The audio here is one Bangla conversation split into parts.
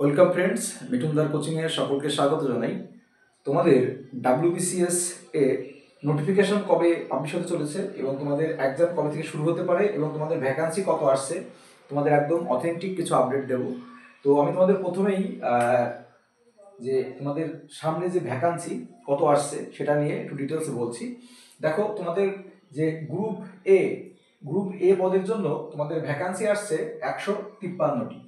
ওয়েলকাম ফ্রেন্ডস, মিঠুনদার কোচিংয়ে সকলকে স্বাগত জানাই। তোমাদের ডাব্লিউবিসিএস এ নোটিফিকেশন কবে পাবলিশ হতে চলেছে এবং তোমাদের এক্সাম কবে থেকে শুরু হতে পারে এবং তোমাদের ভ্যাকান্সি কত আসছে, তোমাদের একদম অথেন্টিক কিছু আপডেট দেবো। তো আমি তোমাদের প্রথমেই যে তোমাদের সামনে যে ভ্যাকান্সি কত আসছে সেটা নিয়ে একটু ডিটেলসে বলছি। দেখো, তোমাদের যে গ্রুপ এ পদের জন্য তোমাদের ভ্যাকান্সি আসছে 153টি।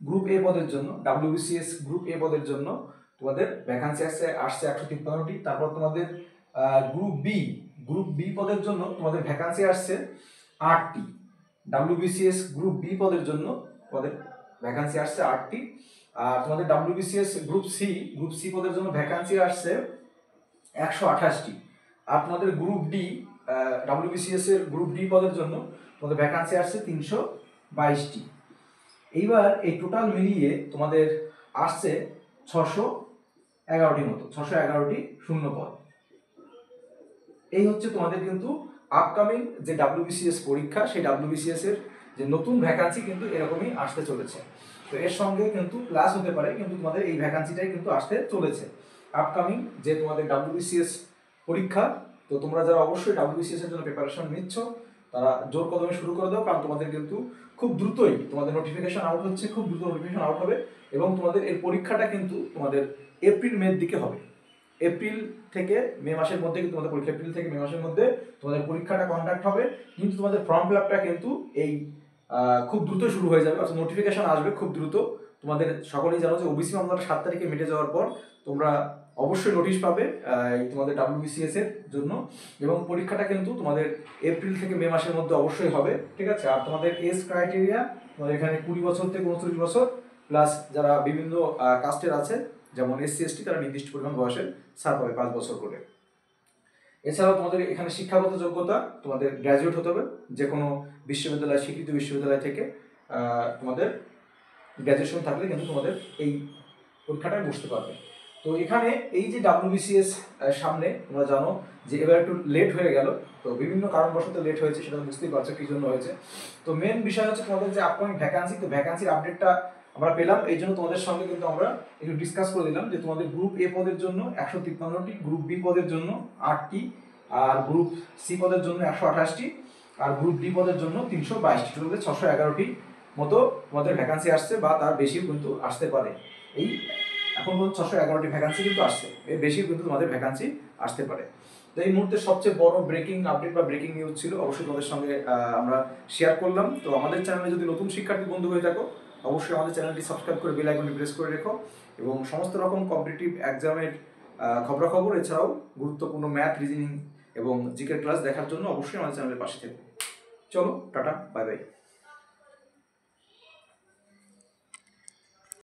গ্রুপ এ পদের জন্য ডাব্লিউবিসিএস গ্রুপ এ পদের জন্য তোমাদের ভ্যাকান্সি আসছে 153টি। তারপর তোমাদের গ্রুপ বি পদের জন্য তোমাদের ভ্যাকান্সি আসছে 8টি। ডাব্লিউবিসিএস গ্রুপ বি পদের জন্য তোমাদের ভ্যাকান্সি আসছে 8টি। আর তোমাদের ডাব্লিউবিসিএস গ্রুপ সি পদের জন্য ভ্যাকান্সি আসছে 128টি। আর তোমাদের গ্রুপ ডি ডাব্লিউবিসিএস এর গ্রুপ ডি পদের জন্য তোমাদের ভ্যাকান্সি আসছে 322টি। এইবার এই টোটাল মিলিয়ে তোমাদের আসছে 611টি মতো, 611টি শূন্য পদ। এই হচ্ছে তোমাদের কিন্তু আপকামিং যে ডাব্লিউবিসিএস পরীক্ষা, সেই ডাব্লিউবিসিএস এর যে নতুন ভ্যাকান্সি কিন্তু এরকমই আসতে চলেছে। তো এর সঙ্গে কিন্তু প্লাস হতে পারে, কিন্তু তোমাদের এই ভ্যাকান্সিটাই কিন্তু আসতে চলেছে আপকামিং যে তোমাদের ডাব্লিউবিসিএস পরীক্ষা। তো তোমরা যারা অবশ্যই ডাব্লিউবিসিএস এর জন্য প্রিপারেশন নিচ্ছ তারা জোর কদমে শুরু করে দাও, কারণ তোমাদের কিন্তু খুব দ্রুতই তোমাদের নোটিফিকেশন আউট হচ্ছে, খুব দ্রুত নোটিফিকেশন আউট হবে এবং তোমাদের এর পরীক্ষাটা কিন্তু তোমাদের এপ্রিল-মের দিকে হবে। এপ্রিল থেকে মে মাসের মধ্যে কিন্তু তোমাদের পরীক্ষা, এপ্রিল থেকে মে মাসের মধ্যে তোমাদের পরীক্ষাটা কন্ডাক্ট হবে, কিন্তু তোমাদের ফর্ম ফিল আপটা কিন্তু এই খুব দ্রুত শুরু হয়ে যাবে, অর্থাৎ নোটিফিকেশন আসবে খুব দ্রুত। তোমাদের সকলেই জানো যে ওবিসি মামলাটা 7 তারিখে মিটে যাওয়ার পর তোমরা অবশ্যই নোটিশ পাবে তোমাদের ডাব্লিউবিসিএস এর জন্য, এবং পরীক্ষাটা কিন্তু তোমাদের এপ্রিল থেকে মে মাসের মধ্যে অবশ্যই হবে, ঠিক আছে। আর তোমাদের এজ ক্রাইটেরিয়া তোমাদের এখানে 20 বছর থেকে 39 বছর, প্লাস যারা বিভিন্ন কাস্টের আছে যেমন এসসি এসটি, তারা নির্দিষ্ট পরিমাণ বয়সের ছাড় পাবে 5 বছর করে। এছাড়াও তোমাদের এখানে শিক্ষাগত যোগ্যতা তোমাদের গ্র্যাজুয়েট হতে হবে, যে কোনো বিশ্ববিদ্যালয়, স্বীকৃত বিশ্ববিদ্যালয় থেকে তোমাদের গ্র্যাজুয়েশন থাকলে কিন্তু তোমাদের এই পরীক্ষাটায় বসতে পারবে। তো এখানে এই যে ডাব্লিউবিসিএস সামনে, তোমরা জানো যে এবার একটু লেট হয়ে গেল, তো বিভিন্ন কারণবশত লেট হয়েছে, সেটা বুঝতেই পারছো কি জন্য হয়েছে। তো মেন বিষয় হচ্ছে তোমাদের যে আপকামিং ভ্যাকান্সি, তো ভ্যাকান্সির আপডেটটা আমরা পেলাম, এই জন্য তোমাদের সঙ্গে কিন্তু আমরা একটু ডিসকাস করে দিলাম যে তোমাদের গ্রুপ এ পদের জন্য 153টি, গ্রুপ বি পদের জন্য 8টি, আর গ্রুপ সি পদের জন্য 128টি, আর গ্রুপ ডি পদের জন্য 322টি, টোটাল 611টি মতো তোমাদের ভ্যাকান্সি আসছে, বা তার বেশিও কিন্তু আসতে পারে। এই এখন পর্যন্ত 611টি ভ্যাকান্সি কিন্তু আসছে, এর বেশি কিন্তু তোমাদের ভ্যাকান্সি আসতে পারে। তো এই মুহূর্তে সবচেয়ে বড় ব্রেকিং আপডেট বা ব্রেকিং নিউজ ছিল, অবশ্যই তোমাদের সঙ্গে আমরা শেয়ার করলাম। তো আমাদের চ্যানেলে যদি নতুন শিক্ষার্থী বন্ধু হয়ে থাকো, অবশ্যই আমাদের চ্যানেলটি সাবস্ক্রাইব করে বেল আইকনটি প্রেস করে রেখো, এবং সমস্ত রকম কম্পিটিটিভ এক্সামের খবরাখবর, এছাড়াও গুরুত্বপূর্ণ ম্যাথ, রিজনিং এবং জিকে ক্লাস দেখার জন্য অবশ্যই আমাদের চ্যানেলের পাশে থেকো। চলো, টাটা, বাই বাই।